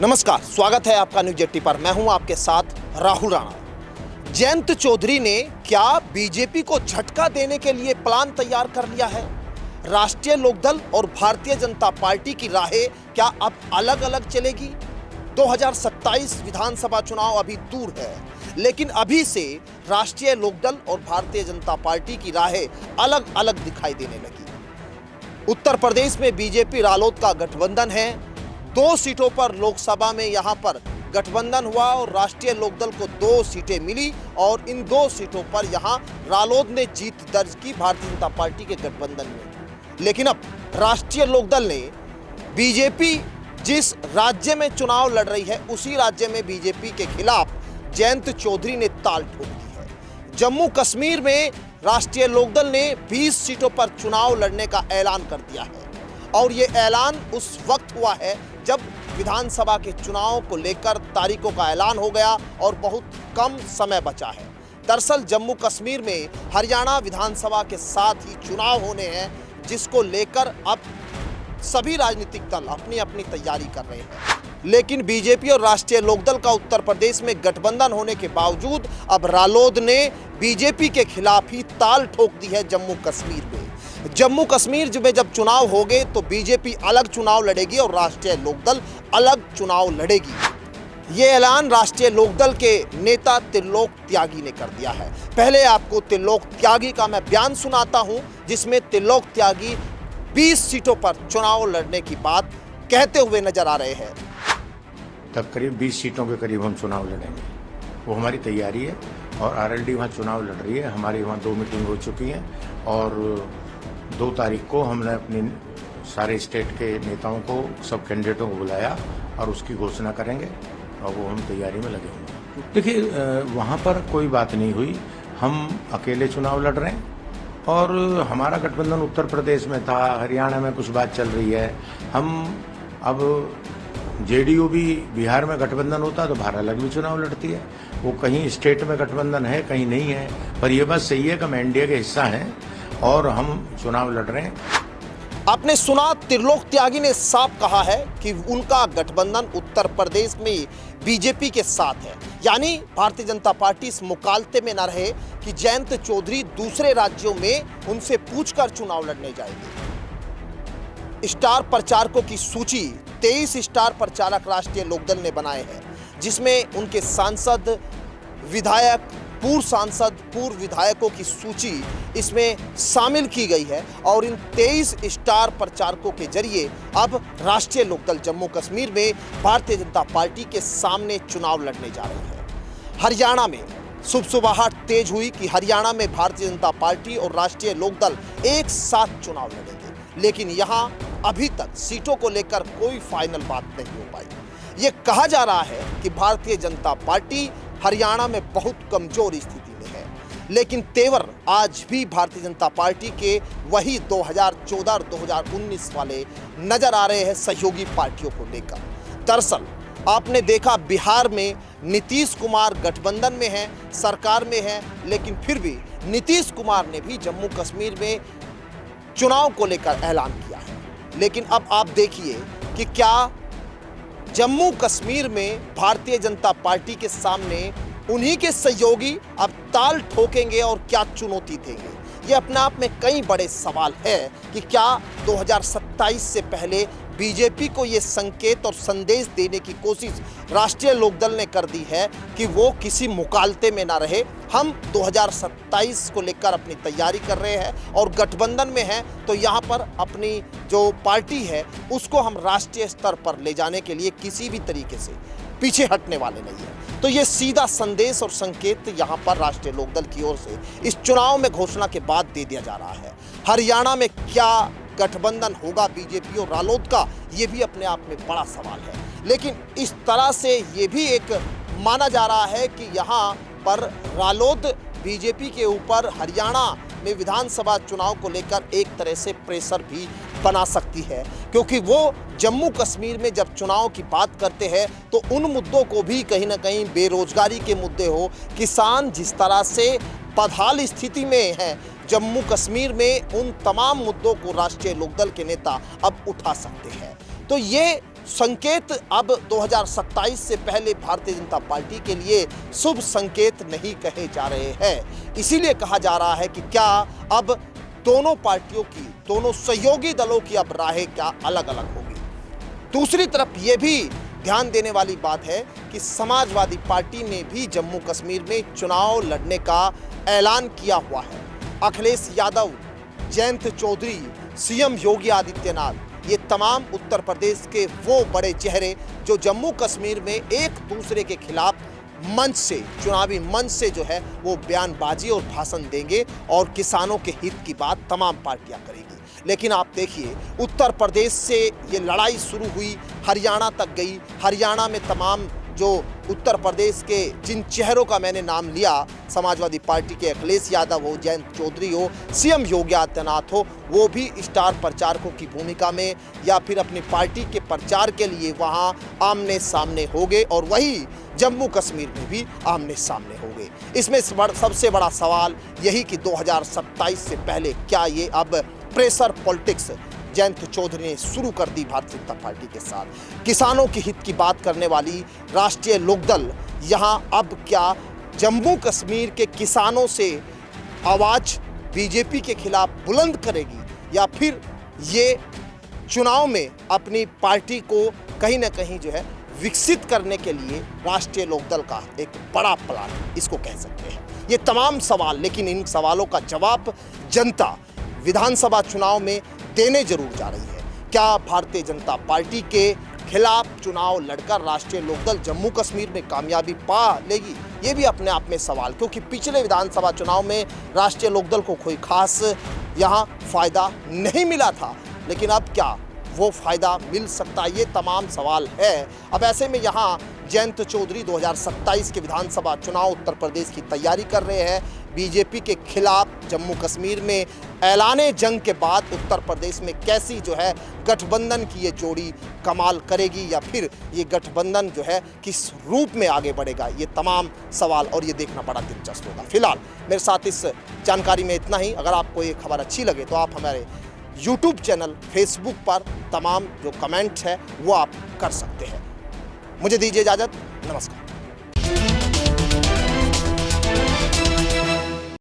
नमस्कार, स्वागत है आपका न्यूज 80 पर। मैं हूं आपके साथ राहुल राणा। जयंत चौधरी ने क्या बीजेपी को झटका देने के लिए प्लान तैयार कर लिया है? राष्ट्रीय लोकदल और भारतीय जनता पार्टी की राहें क्या अब अलग अलग चलेगी? 2027 विधानसभा चुनाव अभी दूर है, लेकिन अभी से राष्ट्रीय लोकदल और भारतीय जनता पार्टी की राहें अलग अलग दिखाई देने लगी। उत्तर प्रदेश में बीजेपी रालोद का गठबंधन है। 2 सीटों पर लोकसभा में यहां पर गठबंधन हुआ और राष्ट्रीय लोकदल को 2 सीटें मिली और इन 2 सीटों पर यहां रालोद ने जीत दर्ज की भारतीय जनता पार्टी के गठबंधन में। लेकिन अब राष्ट्रीय लोकदल ने बीजेपी जिस राज्य में चुनाव लड़ रही है उसी राज्य में बीजेपी के खिलाफ जयंत चौधरी ने ताल ठोक दी है। जम्मू कश्मीर में राष्ट्रीय लोकदल ने 20 सीटों पर चुनाव लड़ने का ऐलान कर दिया है और ये ऐलान उस वक्त हुआ है जब विधानसभा के चुनाव को लेकर तारीखों का ऐलान हो गया और बहुत कम समय बचा है। दरअसल जम्मू कश्मीर में हरियाणा विधानसभा के साथ ही चुनाव होने हैं, जिसको लेकर अब सभी राजनीतिक दल अपनी अपनी तैयारी कर रहे हैं। लेकिन बीजेपी और राष्ट्रीय लोकदल का उत्तर प्रदेश में गठबंधन होने के बावजूद अब रालोद ने बीजेपी के खिलाफ ही ताल ठोक दी है। जम्मू कश्मीर में जब चुनाव होंगे तो बीजेपी अलग चुनाव लड़ेगी और राष्ट्रीय लोकदल अलग चुनाव लड़ेगी। ये ऐलान राष्ट्रीय लोकदल के नेता त्रिलोक त्यागी ने कर दिया है। पहले आपको त्रिलोक त्यागी का मैं बयान सुनाता हूं, जिसमें त्रिलोक त्यागी 20 सीटों पर चुनाव लड़ने की बात कहते हुए नजर आ रहे हैं। तब करीब 20 सीटों के करीब हम चुनाव लड़ेंगे, वो हमारी तैयारी है। और आरएलडी वहाँ चुनाव लड़ रही है, हमारी वहाँ 2 मीटिंग हो चुकी हैं और 2 तारीख को हमने अपने सारे स्टेट के नेताओं को, सब कैंडिडेटों को बुलाया और उसकी घोषणा करेंगे और वो हम तैयारी में लगे हुए हैं। देखिए, वहाँ पर कोई बात नहीं हुई, हम अकेले चुनाव लड़ रहे हैं और हमारा गठबंधन उत्तर प्रदेश में था, हरियाणा में कुछ बात चल रही है। हम अब जेडीयू भी बिहार में गठबंधन होता तो बाहर अलग भी चुनाव लड़ती है। वो कहीं स्टेट में गठबंधन है, कहीं नहीं है, पर यह बात सही है कि हम एनडीए के हिस्सा हैं और हम चुनाव लड़ रहे हैं। आपने सुना, त्रिलोक त्यागी ने साफ कहा है कि उनका गठबंधन उत्तर प्रदेश में बीजेपी के साथ है। यानी भारतीय जनता पार्टी इस मुकालते में न रहे कि जयंत चौधरी दूसरे राज्यों में उनसे पूछकर चुनाव लड़ने जाएंगे। स्टार प्रचारकों की सूची 23 स्टार प्रचारक राष्ट्रीय लोकदल ने बनाए हैं, जिसमें उनके सांसद, विधायक, पूर्व सांसद, पूर्व विधायकों की सूची इसमें शामिल की गई है और इन 23 स्टार प्रचारकों के जरिए अब राष्ट्रीय लोकदल जम्मू कश्मीर में भारतीय जनता पार्टी के सामने चुनाव लड़ने जा रही है। हरियाणा में सुबसुबाहट तेज हुई कि हरियाणा में भारतीय जनता पार्टी और राष्ट्रीय लोकदल एक साथ चुनाव लड़ेंगे, लेकिन यहां अभी तक सीटों को लेकर कोई फाइनल बात नहीं हो पाई। ये कहा जा रहा है कि भारतीय जनता पार्टी हरियाणा में बहुत कमजोर स्थिति में है, लेकिन तेवर आज भी भारतीय जनता पार्टी के वही 2014 और 2019 वाले नजर आ रहे हैं सहयोगी पार्टियों को लेकर। दरअसल आपने देखा, बिहार में नीतीश कुमार गठबंधन में हैं, सरकार में हैं, लेकिन फिर भी नीतीश कुमार ने भी जम्मू कश्मीर में चुनाव को लेकर ऐलान किया है। लेकिन अब आप देखिए कि क्या जम्मू कश्मीर में भारतीय जनता पार्टी के सामने उन्हीं के सहयोगी अब ताल ठोकेंगे और क्या चुनौती देंगे? ये अपने आप में कई बड़े सवाल है कि क्या 2027 से पहले बीजेपी को ये संकेत और संदेश देने की कोशिश राष्ट्रीय लोकदल ने कर दी है कि वो किसी मुकालते में ना रहे। हम 2027 को लेकर अपनी तैयारी कर रहे हैं और गठबंधन में हैं, तो यहाँ पर अपनी जो पार्टी है उसको हम राष्ट्रीय स्तर पर ले जाने के लिए किसी भी तरीके से पीछे हटने वाले नहीं है। तो ये सीधा संदेश और संकेत यहाँ पर राष्ट्रीय लोकदल की ओर से इस चुनाव में घोषणा के बाद दे दिया जा रहा है। हरियाणा में क्या गठबंधन होगा बीजेपी और रालोद का, ये भी अपने आप में बड़ा सवाल है। लेकिन इस तरह से ये भी एक माना जा रहा है कि यहाँ पर रालोद बीजेपी के ऊपर हरियाणा में विधानसभा चुनाव को लेकर एक तरह से प्रेशर भी बना सकती है, क्योंकि वो जम्मू कश्मीर में जब चुनाव की बात करते हैं तो उन मुद्दों को भी कहीं ना कहीं, बेरोजगारी के मुद्दे हो, किसान जिस तरह से बदहाल स्थिति में है, जम्मू कश्मीर में उन तमाम मुद्दों को राष्ट्रीय लोकदल के नेता अब उठा सकते हैं। तो ये संकेत अब 2027 से पहले भारतीय जनता पार्टी के लिए शुभ संकेत नहीं कहे जा रहे हैं। इसीलिए कहा जा रहा है कि क्या अब दोनों पार्टियों की, दोनों सहयोगी दलों की अब राहें क्या अलग अलग होगी। दूसरी तरफ ये भी ध्यान देने वाली बात है कि समाजवादी पार्टी ने भी जम्मू कश्मीर में चुनाव लड़ने का ऐलान किया हुआ है। अखिलेश यादव, जयंत चौधरी, सीएम योगी आदित्यनाथ, ये तमाम उत्तर प्रदेश के वो बड़े चेहरे जो जम्मू कश्मीर में एक दूसरे के खिलाफ मंच से, चुनावी मंच से जो है वो बयानबाजी और भाषण देंगे और किसानों के हित की बात तमाम पार्टियां करेंगी। लेकिन आप देखिए, उत्तर प्रदेश से ये लड़ाई शुरू हुई, हरियाणा तक गई। हरियाणा में तमाम जो उत्तर प्रदेश के जिन चेहरों का मैंने नाम लिया, समाजवादी पार्टी के अखिलेश यादव हो, जयंत चौधरी हो, सीएम योगी आदित्यनाथ हो, वो भी स्टार प्रचारकों की भूमिका में या फिर अपनी पार्टी के प्रचार के लिए वहां आमने सामने होंगे और वही जम्मू कश्मीर में भी आमने सामने होंगे। इसमें सबसे बड़ा सवाल यही कि 2027 से पहले क्या ये अब प्रेशर पॉलिटिक्स जयंत चौधरी ने शुरू कर दी भारतीय जनता पार्टी के साथ। किसानों के हित की बात करने वाली राष्ट्रीय लोकदल यहां अब क्या जम्मू कश्मीर के किसानों से आवाज बीजेपी के खिलाफ बुलंद करेगी या फिर ये चुनाव में अपनी पार्टी को कहीं ना कहीं जो है विकसित करने के लिए राष्ट्रीय लोकदल का एक बड़ा प्लान इसको कह सकते हैं। ये तमाम सवाल, लेकिन इन सवालों का जवाब जनता विधानसभा चुनाव में देने जरूर जा रही है। क्या भारतीय जनता पार्टी के खिलाफ चुनाव लड़कर राष्ट्रीय लोकदल जम्मू कश्मीर में कामयाबी पा लेगी? ये भी अपने आप में सवाल, क्योंकि पिछले विधानसभा चुनाव में राष्ट्रीय लोकदल को कोई खास यहाँ फायदा नहीं मिला था, लेकिन अब क्या वो फायदा मिल सकता है? ये तमाम सवाल है। अब ऐसे में यहाँ जयंत चौधरी 2027 के विधानसभा चुनाव उत्तर प्रदेश की तैयारी कर रहे हैं। बीजेपी के खिलाफ जम्मू कश्मीर में ऐलाने जंग के बाद उत्तर प्रदेश में कैसी जो है गठबंधन की ये जोड़ी कमाल करेगी या फिर ये गठबंधन जो है किस रूप में आगे बढ़ेगा, ये तमाम सवाल और ये देखना बड़ा दिलचस्प होगा। फिलहाल मेरे साथ इस जानकारी में इतना ही। अगर आपको ये खबर अच्छी लगे तो आप हमारे YouTube चैनल, फेसबुक पर तमाम जो कमेंट है वो आप कर सकते हैं। मुझे दीजिए इजाज़त, नमस्कार।